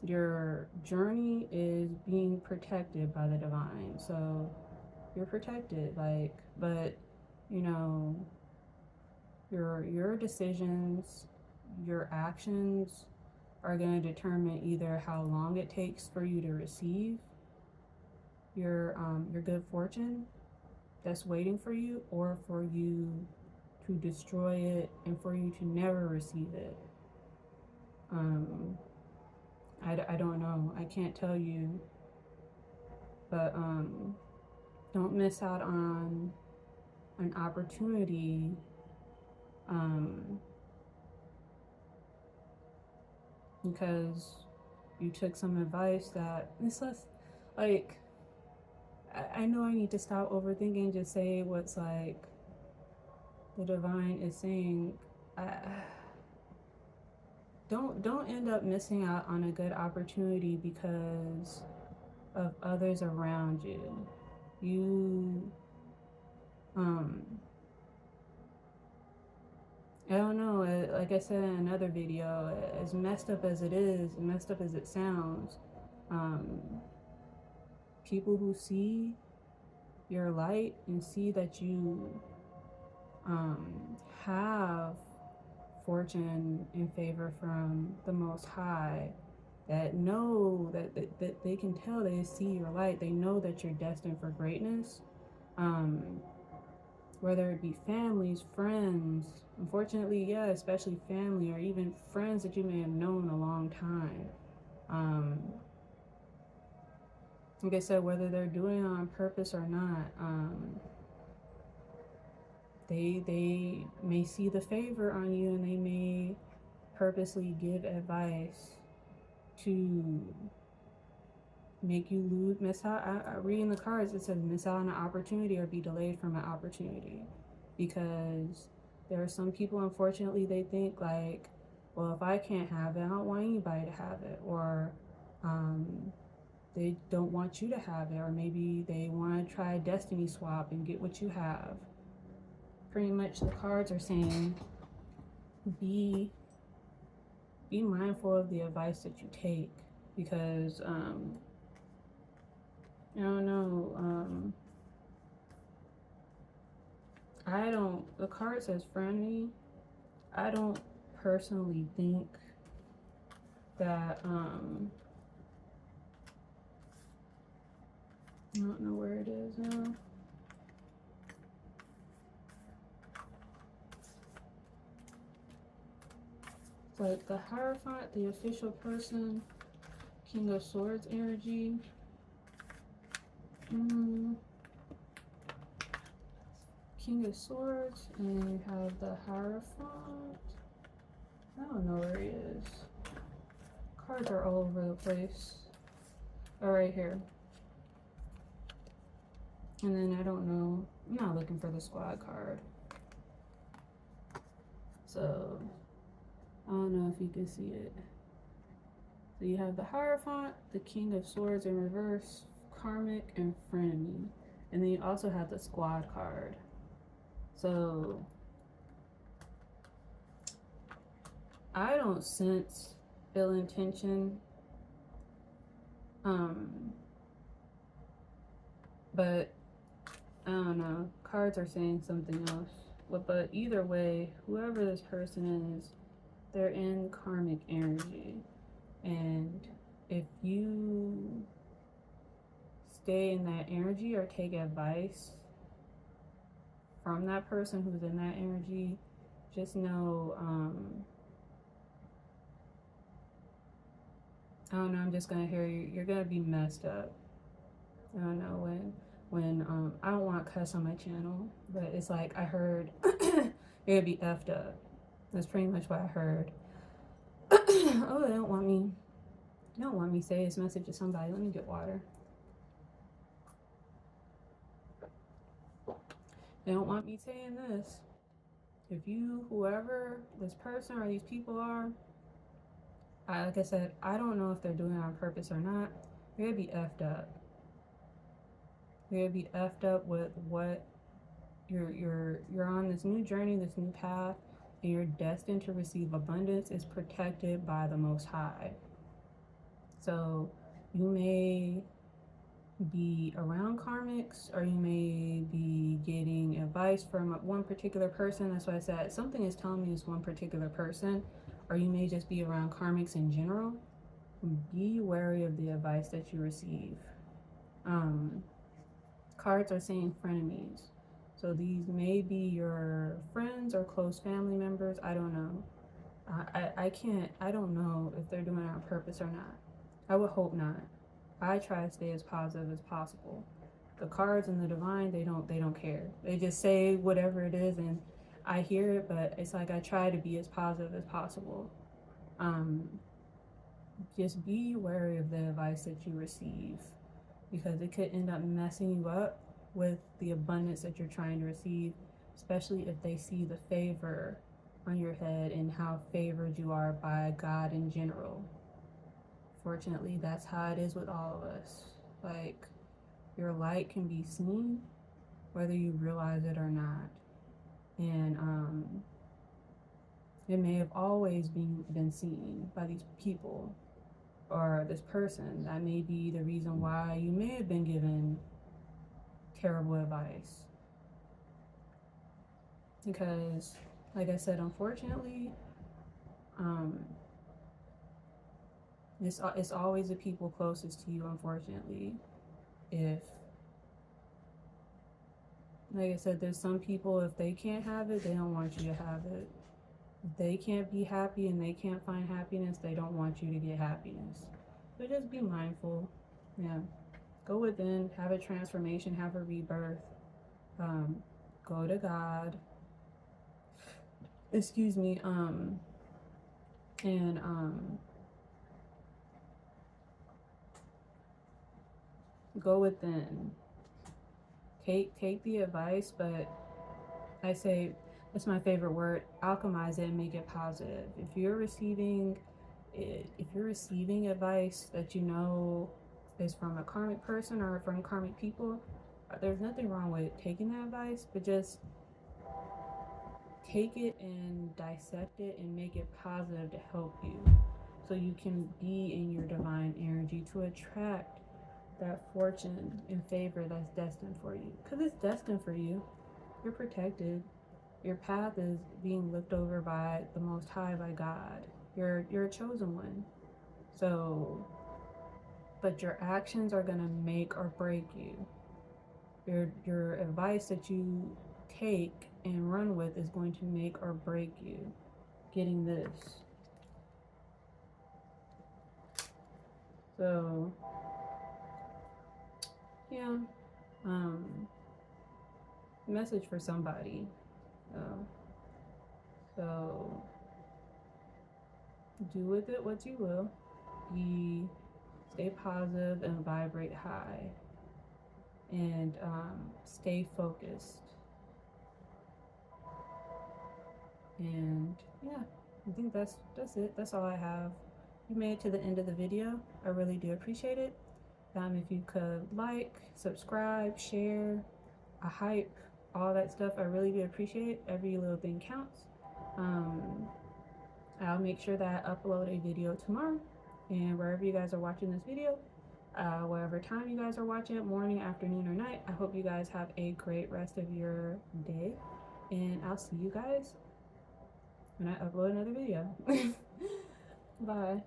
Your journey is being protected by the divine, so you're protected. But you know, your decisions, your actions are going to determine either how long it takes for you to receive your good fortune that's waiting for you, or for you to destroy it and for you to never receive it. I don't know. I can't tell you. But don't miss out on an opportunity because you took some advice that it's less like, I know I need to stop overthinking, just say what's like the divine is saying. Don't end up missing out on a good opportunity because of others around you. I don't know, like I said in another video, as messed up as it is, messed up as it sounds, people who see your light and see that you have fortune and favor from the Most High, that know that they can tell, they see your light, they know that you're destined for greatness, whether it be families, friends, unfortunately, yeah, especially family, or even friends that you may have known a long time. Like I said, whether they're doing it on purpose or not, they may see the favor on you, and they may purposely give advice to make you miss out. I reading the cards, it says miss out on an opportunity or be delayed from an opportunity, because there are some people, unfortunately, they think like, well, if I can't have it, I don't want anybody to have it, or they don't want you to have it, or maybe they want to try a destiny swap and get what you have. Pretty much the cards are saying be mindful of the advice that you take, because I don't know, the card says friendly. I don't personally think that I don't know where it is now. It's like the Hierophant, the official person, King of Swords energy. King of Swords, and you have the Hierophant. I don't know where he is. Cards are all over the place. Oh, right here. And then I don't know. I'm not looking for the squad card. So I don't know if you can see it. So you have the Hierophant, the King of Swords in reverse, Karmic, and Frenemy. And then you also have the squad card. So I don't sense ill intention. But I don't know. Cards are saying something else. But either way, whoever this person is, they're in karmic energy. And if you stay in that energy or take advice from that person who's in that energy, just know, I don't know, I'm just gonna hear you're gonna be messed up. I don't know when I don't want to cuss on my channel, but it's like I heard you're gonna be effed up. That's pretty much what I heard. Oh, they don't want me to say this message to somebody. Let me get water. They don't want me saying this. If you, whoever this person or these people are, like I said, I don't know if they're doing it on purpose or not. You're gonna be effed up. You're gonna be effed up with what you're on this new journey, this new path, and you're destined to receive abundance. Is protected by the Most High. So you may be around karmics, or you may be getting advice from one particular person. That's why I said something is telling me it's one particular person, or you may just be around karmics in general. Be wary of the advice that you receive. Cards are saying frenemies, so these may be your friends or close family members. I don't know. I don't know if they're doing it on purpose or not. I would hope not. I try to stay as positive as possible. The cards and the divine, they don't care. They just say whatever it is, and I hear it, but it's like I try to be as positive as possible. Just be wary of the advice that you receive, because it could end up messing you up with the abundance that you're trying to receive, especially if they see the favor on your head and how favored you are by God in general. Fortunately, that's how it is with all of us. Like, your light can be seen whether you realize it or not. And it may have always been seen by these people or this person. That may be the reason why you may have been given terrible advice. Because, like I said, unfortunately, it's always the people closest to you, unfortunately. If, like I said, there's some people, if they can't have it, they don't want you to have it. If they can't be happy and they can't find happiness, they don't want you to get happiness. So just be mindful. Yeah. Go within, have a transformation, have a rebirth. Go to God. Excuse me. Go within. Take the advice, but I say, it's my favorite word, alchemize it and make it positive. If you're receiving advice that you know is from a karmic person or from karmic people, there's nothing wrong with taking that advice, but just take it and dissect it and make it positive to help you, so you can be in your divine energy to attract that fortune and favor that's destined for you. Because it's destined for you. You're protected. Your path is being looked over by the Most High, by God. You're a chosen one. So, but your actions are gonna make or break you. Your advice that you take and run with is going to make or break you getting this. So yeah, message for somebody. So do with it what you will. stay positive and vibrate high, and stay focused. And yeah, I think that's it. That's all I have. You made it to the end of the video. I really do appreciate it. If you could like, subscribe, share, a hype, all that stuff, I really do appreciate it. Every little thing counts. I'll make sure that I upload a video tomorrow, and wherever you guys are watching this video, whatever time you guys are watching it, morning, afternoon, or night, I hope you guys have a great rest of your day, and I'll see you guys when I upload another video. Bye.